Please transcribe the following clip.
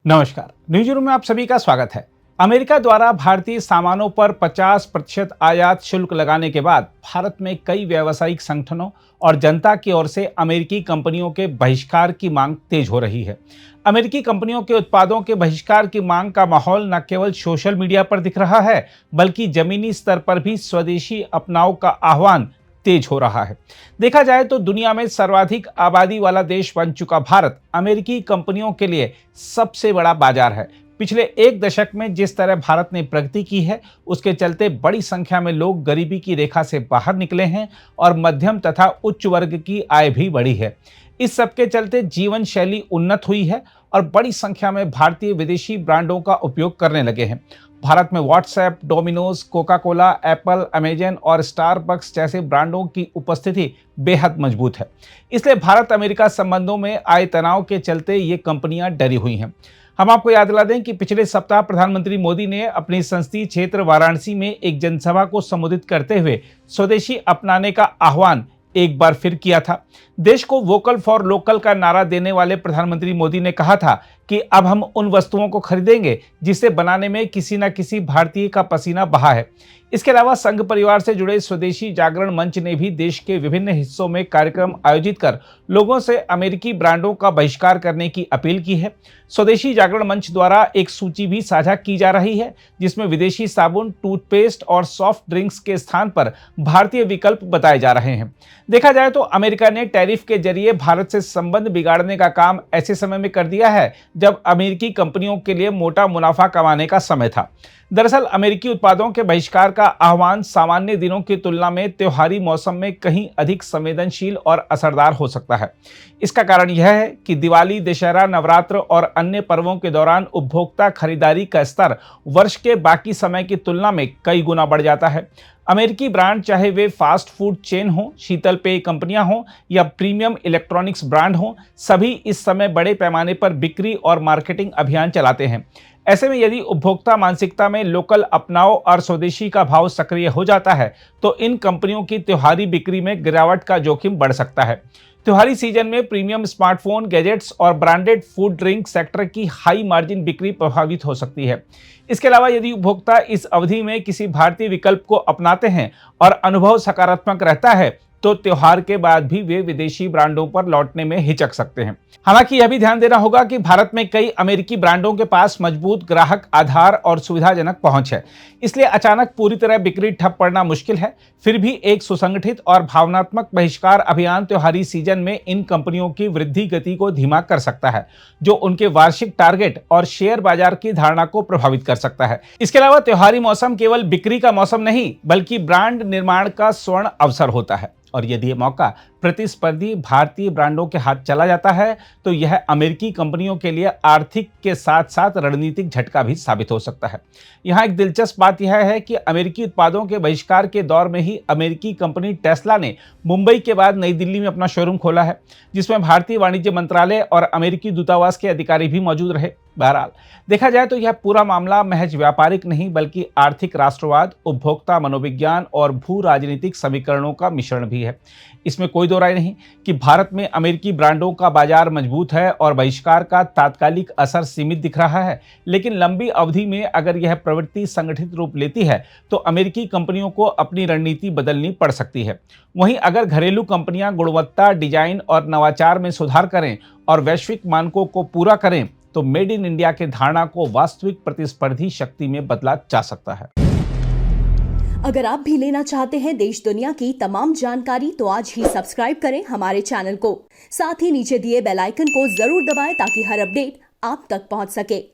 नमस्कार, news room में आप सभी का स्वागत है। अमेरिका द्वारा भारतीय सामानों पर 50% आयात शुल्क लगाने के बाद भारत में कई व्यावसायिक संगठनों और जनता की ओर से अमेरिकी कंपनियों के बहिष्कार की मांग तेज हो रही है। अमेरिकी कंपनियों के उत्पादों के बहिष्कार की मांग का माहौल न केवल सोशल मीडिया पर दिख रहा है, बल्कि जमीनी स्तर पर भी स्वदेशी अपनाओ का आह्वान तेज हो रहा है। देखा जाए तो दुनिया में सर्वाधिक आबादी वाला देश बन चुका भारत अमेरिकी कंपनियों के लिए सबसे बड़ा बाजार है। पिछले एक दशक में जिस तरह भारत ने प्रगति की है, उसके चलते बड़ी संख्या में लोग गरीबी की रेखा से बाहर निकले हैं और मध्यम तथा उच्च वर्ग की आय भी बढ़ी है। इस सबके चलते जीवन शैली उन्नत हुई है और बड़ी संख्या में भारतीय विदेशी ब्रांडों का उपयोग करने लगे हैं। भारत में WhatsApp, Domino's, Coca Cola, Apple, Amazon और स्टारबक्स जैसे ब्रांडों की उपस्थिति बेहद मजबूत है। इसलिए भारत अमेरिका संबंधों में आए तनाव के चलते ये कंपनियां डरी हुई हैं। हम आपको याद दिला दें कि पिछले सप्ताह प्रधानमंत्री मोदी ने अपनी संसदीय क्षेत्र वाराणसी में एक जनसभा को संबोधित करते हुए स्वदेशी अपनाने का आह्वान एक बार फिर किया था। देश को वोकल फॉर लोकल का नारा देने वाले प्रधानमंत्री मोदी ने कहा था कि अब हम उन वस्तुओं को खरीदेंगे जिसे बनाने में किसी न किसी भारतीय का पसीना बहा है। इसके अलावा संघ परिवार से जुड़े स्वदेशी जागरण मंच ने भी देश के विभिन्न हिस्सों में कार्यक्रम आयोजित कर लोगों से अमेरिकी ब्रांडों का बहिष्कार करने की अपील की है। स्वदेशी जागरण मंच द्वारा एक सूची भी साझा की जा रही है, जिसमें विदेशी साबुन, टूथपेस्ट और सॉफ्ट ड्रिंक्स के स्थान पर भारतीय विकल्प बताए जा रहे हैं। देखा जाए तो अमेरिका ने टैरिफ के जरिए भारत से संबंध बिगाड़ने का काम ऐसे समय में कर दिया है जब अमेरिकी कंपनियों के लिए मोटा मुनाफा कमाने का समय था। दरअसल अमेरिकी उत्पादों के बहिष्कार का आह्वान सामान्य दिनों की तुलना में त्योहारी मौसम में कहीं अधिक संवेदनशील और असरदार हो सकता है। इसका कारण यह है कि दिवाली, दशहरा, नवरात्र और अन्य पर्वों के दौरान उपभोक्ता खरीदारी का स्तर वर्ष के बाकी समय की तुलना में कई गुना बढ़ जाता है। अमेरिकी ब्रांड, चाहे वे फास्ट फूड चेन हो, शीतल पेय कंपनियां हों या प्रीमियम इलेक्ट्रॉनिक्स ब्रांड हों, सभी इस समय बड़े पैमाने पर बिक्री और मार्केटिंग अभियान चलाते हैं। ऐसे में यदि उपभोक्ता मानसिकता में लोकल अपनाओ और स्वदेशी का भाव सक्रिय हो जाता है, तो इन कंपनियों की त्योहारी बिक्री में गिरावट का जोखिम बढ़ सकता है। त्योहारी सीजन में प्रीमियम स्मार्टफोन, गैजेट्स और ब्रांडेड फूड ड्रिंक सेक्टर की हाई मार्जिन बिक्री प्रभावित हो सकती है। इसके अलावा यदि उपभोक्ता इस अवधि में किसी भारतीय विकल्प को अपनाते हैं और अनुभव सकारात्मक रहता है, तो त्योहार के बाद भी वे विदेशी ब्रांडों पर लौटने में हिचक सकते हैं। हालांकि यह भी ध्यान देना होगा कि भारत में कई अमेरिकी ब्रांडों के पास मजबूत ग्राहक आधार और सुविधाजनक पहुंच है, इसलिए अचानक पूरी तरह बिक्री ठप पड़ना मुश्किल है। फिर भी एक सुसंगठित और भावनात्मक बहिष्कार अभियान त्योहारी सीजन में इन कंपनियों की वृद्धि गति को धीमा कर सकता है, जो उनके वार्षिक टारगेट और शेयर बाजार की धारणा को प्रभावित कर सकता है। इसके अलावा त्योहारी मौसम केवल बिक्री का मौसम नहीं, बल्कि ब्रांड निर्माण का स्वर्ण अवसर होता है। और यदि ये मौका प्रतिस्पर्धी भारतीय ब्रांडों के हाथ चला जाता है, तो यह अमेरिकी कंपनियों के लिए आर्थिक के साथ साथ रणनीतिक झटका भी साबित हो सकता है। यहाँ एक दिलचस्प बात यह है कि अमेरिकी उत्पादों के बहिष्कार के दौर में ही अमेरिकी कंपनी टेस्ला ने मुंबई के बाद नई दिल्ली में अपना शोरूम खोला है, जिसमें भारतीय वाणिज्य मंत्रालय और अमेरिकी दूतावास के अधिकारी भी मौजूद रहे। बहरहाल देखा जाए तो यह पूरा मामला महज व्यापारिक नहीं, बल्कि आर्थिक राष्ट्रवाद, उपभोक्ता मनोविज्ञान और भू राजनीतिक समीकरणों का मिश्रण भी है। इसमें कोई दो राय नहीं कि भारत में अमेरिकी ब्रांडों का बाजार मजबूत है और बहिष्कार का तात्कालिक असर सीमित दिख रहा है, लेकिन लंबी अवधि में अगर यह प्रवृत्ति संगठित रूप लेती है, तो अमेरिकी कंपनियों को अपनी रणनीति बदलनी पड़ सकती है। वहीं अगर घरेलू कंपनियां गुणवत्ता, डिजाइन और नवाचार में सुधार करें और वैश्विक मानकों को पूरा करें, तो मेड इन इंडिया के धारणा को वास्तविक प्रतिस्पर्धी शक्ति में बदला जा सकता है। अगर आप भी लेना चाहते हैं देश दुनिया की तमाम जानकारी, तो आज ही सब्सक्राइब करें हमारे चैनल को। साथ ही नीचे दिए बेल आइकन को जरूर दबाएं ताकि हर अपडेट आप तक पहुंच सके।